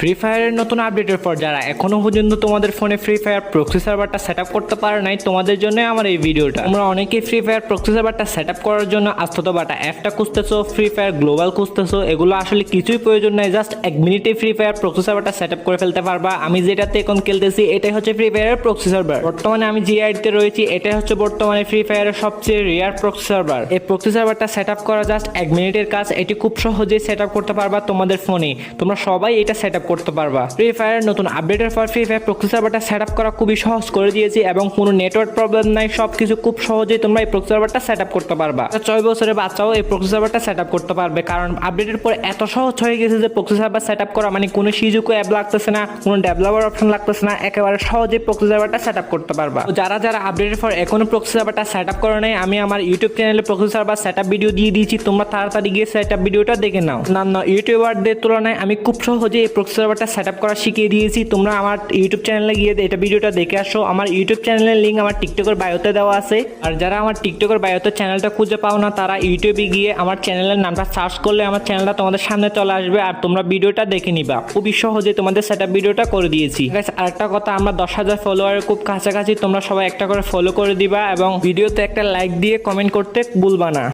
Free ফায়ারের নতুন আপডেটের পর যারা এখনো পর্যন্ত তোমাদের ফোনে ফ্রি ফায়ার প্রক্সি সার্ভারটা সেট আপ করতে পারে নাই, তোমাদের জন্য আমার এই ভিডিওটা। তোমরা অনেকেই ফ্রি ফায়ার প্রক্সি সার্ভারটা সেট আপ করার জন্য আস্ততবাটা অ্যাপটা খুঁজতেছো, ফ্রি ফায়ার গ্লোবাল খুঁজতেছো। এগুলো আসলে কিছুই প্রয়োজন নাই, জাস্ট 1 মিনিটে ফ্রি ফায়ার প্রক্সি সার্ভারটা সেট আপ করে ফেলতে পারবা। আমি যেটাতে এখন খেলতেছি এটাই হচ্ছে ফ্রি ফায়ারের প্রক্সি সার্ভার। বর্তমানে আমি যে আইডিতে রয়েছি এটাই হচ্ছে বর্তমানে ফ্রি ফায়ারের সবচেয়ে রেয়ার প্রক্সি সার্ভার। এই প্রক্সি সার্ভারটা সেট আপ করা জাস্ট 1 মিনিটের কাজ। এটি খুব সহজেই সেট আপ করতে পারবা তোমাদের ফোনে। তোমরা সবাই এটা সেট আপ করতে পারবা। ফ্রি ফায়ার নতুন আপডেটের পর ফ্রি ফায়ার প্রক্সি সার্ভারটা সেট আপ করা খুবই সহজ করে দিয়েছি এবং কোনো নেটওয়ার্ক প্রবলেম নাই। সবকিছু খুব সহজেই তোমরা এই প্রক্সি সার্ভারটা সেট আপ করতে পারবা। 6 বছরের বাচ্চাও এই প্রক্সি সার্ভারটা সেট আপ করতে পারবে, কারণ আপডেটের পর এত সহজ হয়ে গেছে যে প্রক্সি সার্ভার সেট আপ করা মানে কোনো সিজুকো অ্যাপ লাগতেছে না, কোনো ডেভেলপার অপশন লাগতেছে না, একেবারে সহজে প্রক্সি সার্ভারটা সেট আপ করতে পারবা। যারা যারা আপডেটের পর এখনো প্রক্সি সার্ভারটা সেট আপ করে নাই, আমি আমার ইউটিউব চ্যানেলে proxy server set up video দিয়ে দিয়েছি, তোমরা তাড়াতাড়ি গিয়ে সেট আপ ভিডিওটা দেখে নাও। অন্যান্য ইউটিউবারদের তুলনায় আমি খুব সহজে এই প্রক্সি সার্ভারটা সেট আপ করা শিখিয়ে দিয়েছি। তোমরা আমার ইউটিউব চ্যানেলে গিয়ে এটা ভিডিওটা দেখে আসো। আমার ইউটিউব চ্যানেলের লিঙ্ক আমার টিকটকের বায়োতে দেওয়া আছে। আর যারা আমার টিকটকের বায়োতে চ্যানেলটা খুঁজে পাও না, তারা ইউটিউবে গিয়ে আমার চ্যানেলের নামটা সার্চ করলে আমার চ্যানেলটা তোমাদের সামনে চলে আসবে আর তোমরা ভিডিওটা দেখে নিবা। খুবই সহজে তোমাদের সেট আপ ভিডিওটা করে দিয়েছি। আরেকটা কথা, আমরা 10,000 ফলোয়ারের খুব কাছাকাছি। তোমরা সবাই একটা করে ফলো করে দিবা এবং ভিডিওতে একটা লাইক দিয়ে কমেন্ট করতে ভুলবা না।